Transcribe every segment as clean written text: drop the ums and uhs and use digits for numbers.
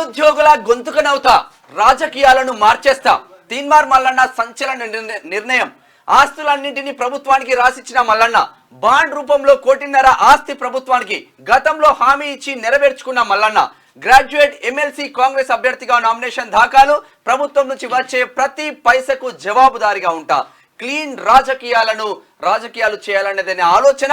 నిరుద్యోగుల గొంతుకనవుతా రాజకీయాలను మార్చేస్తా తీన్మార్ మల్లన్న సంచలన నిర్ణయం. ఆస్తులన్నింటినీ ప్రభుత్వానికి రాసిచ్చిన మల్లన్న బాండ్ రూపంలో 1.5 కోటి ఆస్తి ప్రభుత్వానికి గతంలో హామీ ఇచ్చి నెరవేర్చుకున్న మల్లన్న గ్రాడ్యుయేట్ ఎమ్మెల్సీ కాంగ్రెస్ అభ్యర్థిగా నామినేషన్ దాఖలు. ప్రభుత్వం నుంచి వచ్చే ప్రతి పైసకు జవాబుదారీగా ఉంటా. క్లీన్ రాజకీయాలు చేయాలనేదనే ఆలోచన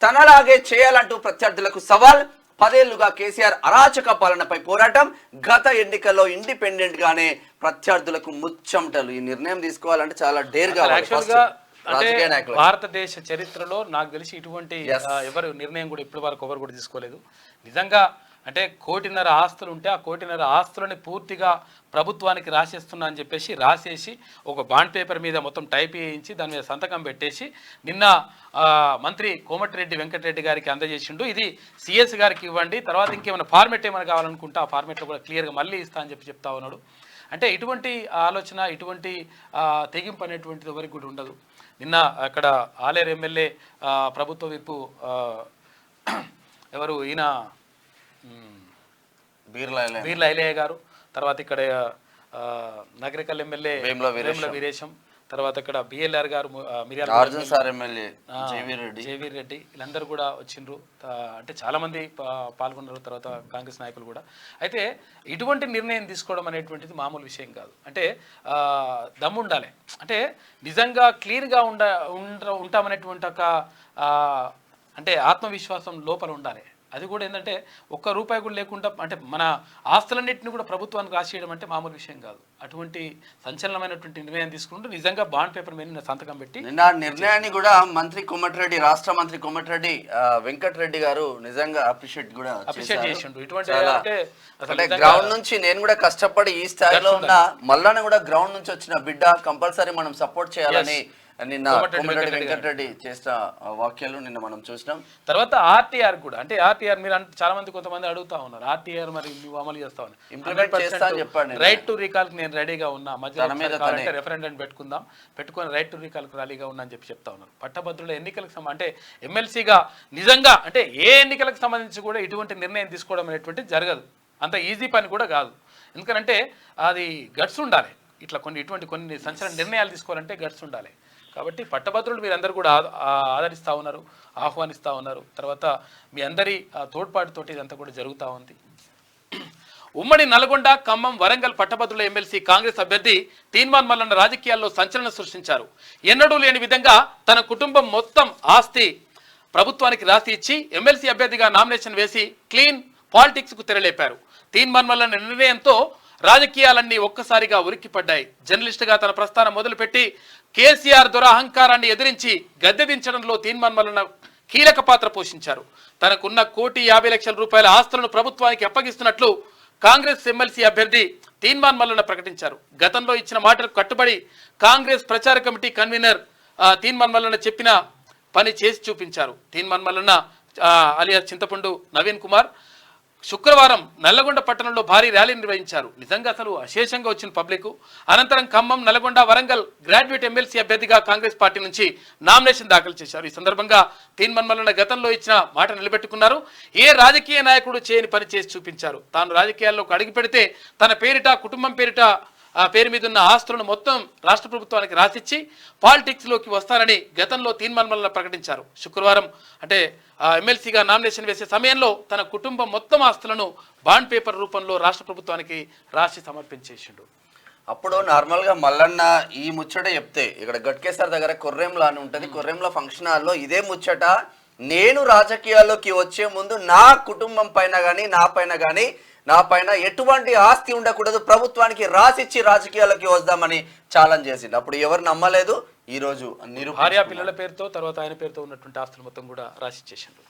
తనలాగే చేయాలంటూ ప్రత్యర్థులకు సవాల్. 10 ఏళ్లుగా కేసీఆర్ అరాచక పాలనపై పోరాటం. గత ఎన్నికల్లో ఇండిపెండెంట్ గానే ప్రత్యర్థులకు ముచ్చమటలు. ఈ నిర్ణయం తీసుకోవాలంటే చాలా డేర్ గా భారతదేశ చరిత్రలో నాకు తెలిసి ఇటువంటి ఎవరు నిర్ణయం కూడా ఇప్పటి వరకు ఎవరు కూడా తీసుకోలేదు. నిజంగా అంటే 1.5 కోటి ఆస్తులు ఉంటే ఆ 1.5 కోటి ఆస్తులని పూర్తిగా ప్రభుత్వానికి రాసేస్తున్నా అని చెప్పేసి రాసేసి ఒక బాండ్ పేపర్ మీద మొత్తం టైప్ చేయించి దాని మీద సంతకం పెట్టేసి నిన్న మంత్రి కోమటిరెడ్డి వెంకటరెడ్డి గారికి అందజేసిండు. ఇది సిఎస్ గారికి ఇవ్వండి, తర్వాత ఇంకేమైనా ఫార్మెట్ ఏమైనా కావాలనుకుంటే ఆ ఫార్మెట్లో కూడా క్లియర్గా మళ్ళీ ఇస్తా అని చెప్తా ఉన్నాడు. అంటే ఇటువంటి ఆలోచన, ఇటువంటి తెగింపు అనేటువంటిది ఎవరికి కూడా ఉండదు. నిన్న అక్కడ ఆలేరు ఎమ్మెల్యే ప్రభుత్వ విప్పు ఎవరు ఈయన బీర్ల ఐలయ్య గారు, తర్వాత ఇక్కడ నగరికల్ ఎమ్మెల్యే వేముల వీరేశం, తర్వాత ఇక్కడ బిఎల్ఆర్ గారు, జేవీర్ రెడ్డి వీళ్ళందరూ కూడా వచ్చిండ్రు. అంటే చాలా మంది పాల్గొన్నారు, తర్వాత కాంగ్రెస్ నాయకులు కూడా. అయితే ఇటువంటి నిర్ణయం తీసుకోవడం అనేటువంటిది మామూలు విషయం కాదు. అంటే దమ్ము ఉండాలి, అంటే నిజంగా క్లీన్గా ఉంటామనేటువంటి ఒక అంటే ఆత్మవిశ్వాసం లోపల ఉండాలి. అది కూడా ఏంటంటే ₹1 కూడా లేకుండా అంటే మన ఆస్తులన్నింటినీ కూడా ప్రభుత్వానికి రాసేయడం అంటే మామూలు విషయం కాదు. అటువంటి సంచలనమైనటువంటి నిర్ణయం తీసుకుంటూ నిజంగా బాండ్ పేపర్ మీద సంతకం పెట్టి నిన్న నిర్ణయాన్ని కూడా మంత్రి కోమటిరెడ్డి, రాష్ట్ర మంత్రి కోమటిరెడ్డి వెంకటరెడ్డి గారు నిజంగా అప్రిషియేట్ చేసిండు. ఇటువంటి గ్రౌండ్ నుంచి నేను కూడా కష్టపడి ఈ స్థాయిలో ఉన్న మల్లన్న కూడా గ్రౌండ్ నుంచి వచ్చిన బిడ్డ, కంపల్సరీ మనం సపోర్ట్ చేయాలని నిన్న వెంకటరెడ్డి చేసిన వాక్యాలు నిన్న మనం చూసినాం. తర్వాత ఆర్టీఆర్ కూడా, అంటే ఆర్టీఆర్ మీరు చాలా మంది కొంతమంది అడుగుతా ఉన్నారు, ఆర్టీఆర్ మరి నువ్వు అమలు చేస్తా ఉన్నా, ఇంప్లిమెంట్ చేస్తా అని చెప్పండి. రైట్ టు రీకాల్ కి నేను రెడీగా ఉన్నా, మధ్య రెఫరెండం పెట్టుకొని రైట్ టు రీకాల్ కి రెడీగా ఉన్నా అని చెప్తా ఉన్నారు. పట్టభద్రుల ఎన్నికలకు అంటే ఎమ్మెల్సీగా నిజంగా అంటే ఏ ఎన్నికలకు సంబంధించి కూడా ఇటువంటి నిర్ణయం తీసుకోవడం అనేటువంటిది జరగదు. అంత ఈజీ పని కూడా కాదు. ఎందుకంటే అది గట్స్ ఉండాలి. ఇట్లా కొన్ని సంచలన నిర్ణయాలు తీసుకోవాలంటే గట్స్ ఉండాలి. కాబట్టి పట్టభద్రులు మీరందరూ కూడా ఆదరిస్తూ ఉన్నారు, ఆహ్వానిస్తూ ఉన్నారు. తర్వాత మీ అందరి తోడ్పాటుతోటి ఇదంతా కూడా జరుగుతూ ఉంది. ఉమ్మడి నల్గొండ, ఖమ్మం, వరంగల్ పట్టభద్రుల ఎమ్మెల్సీ కాంగ్రెస్ అభ్యర్థి తీన్మార్ మల్లన్న రాజకీయాల్లో సంచలనం సృష్టించారు. ఎన్నడూ లేని విధంగా తన కుటుంబం మొత్తం ఆస్తి ప్రభుత్వానికి రాసి ఇచ్చి ఎమ్మెల్సీ అభ్యర్థిగా నామినేషన్ వేసి క్లీన్ పాలిటిక్స్కు తెరలేపారు. తీన్మార్ మల్లన్న నిర్ణయంతో రాజకీయాలన్నీ ఒక్కసారిగా ఉరిక్కిపడ్డాయి. జర్నలిస్టుగా తన ప్రస్థానం మొదలుపెట్టి కేసీఆర్ దురహంకారాన్ని ఎదిరించి గద్దె దించడంలో తీన్మార్ మల్లన్న కీలక పాత్ర పోషించారు. తనకున్న ₹1,50,00,000 ఆస్తులను ప్రభుత్వానికి అప్పగిస్తున్నట్లు కాంగ్రెస్ ఎమ్మెల్సీ అభ్యర్థి తీన్మార్ మల్లన్న ప్రకటించారు. గతంలో ఇచ్చిన మాటలకు కట్టుబడి కాంగ్రెస్ ప్రచార కమిటీ కన్వీనర్ తీన్మార్ మల్లన్న చెప్పిన పని చేసి చూపించారు. తీన్మార్ మల్లన్న అలియాస్ చింతపండు నవీన్ కుమార్ శుక్రవారం నల్లగొండ పట్టణంలో భారీ ర్యాలీ నిర్వహించారు. నిజంగా అసలు అశేషంగా వచ్చిన పబ్లిక్. అనంతరం ఖమ్మం, నల్గొండ, వరంగల్ గ్రాడ్యుయేట్ ఎమ్మెల్సీ అభ్యర్థిగా కాంగ్రెస్ పార్టీ నుంచి నామినేషన్ దాఖలు చేశారు. ఈ సందర్భంగా తీన్మార్ మల్లన్న గతంలో ఇచ్చిన మాట నిలబెట్టుకున్నారు. ఏ రాజకీయ నాయకుడు చేయని పని చేసి చూపించారు. తాను రాజకీయాల్లోకి అడుగు పెడితే తన పేరిట, కుటుంబం పేరు మీద ఉన్న ఆస్తులను మొత్తం రాష్ట్ర ప్రభుత్వానికి రాసిచ్చి పాలిటిక్స్లోకి వస్తారని గతంలో తీన్మార్ మల్లన్న ప్రకటించారు. శుక్రవారం అంటే ఎమ్మెల్సీగా నామినేషన్ వేసే సమయంలో తన కుటుంబం మొత్తం ఆస్తులను బాండ్ పేపర్ రూపంలో రాష్ట్ర ప్రభుత్వానికి రాసి సమర్పించేసిండు. అప్పుడు నార్మల్ గా మల్లన్న ఈ ముచ్చట చెప్తే ఇక్కడ గట్కేసర్ దగ్గర కొర్రెంలా అని ఉంటుంది, కొర్రెంల ఫంక్షన్ హాల్లో ఇదే ముచ్చట, నేను రాజకీయాల్లోకి వచ్చే ముందు నా కుటుంబం పైన కానీ నా పైన ఎటువంటి ఆస్తి ఉండకూడదు, ప్రభుత్వానికి రాసిచ్చి రాజకీయాల్లోకి వద్దామని ఛాలెంజ్ చేసిండు. అప్పుడు ఎవరు నమ్మలేదు. ఈ రోజు భార్య పిల్లల పేరుతో, తర్వాత ఆయన పేరుతో ఉన్నటువంటి ఆస్తులు మొత్తం కూడా రాసిచ్చేసిండు.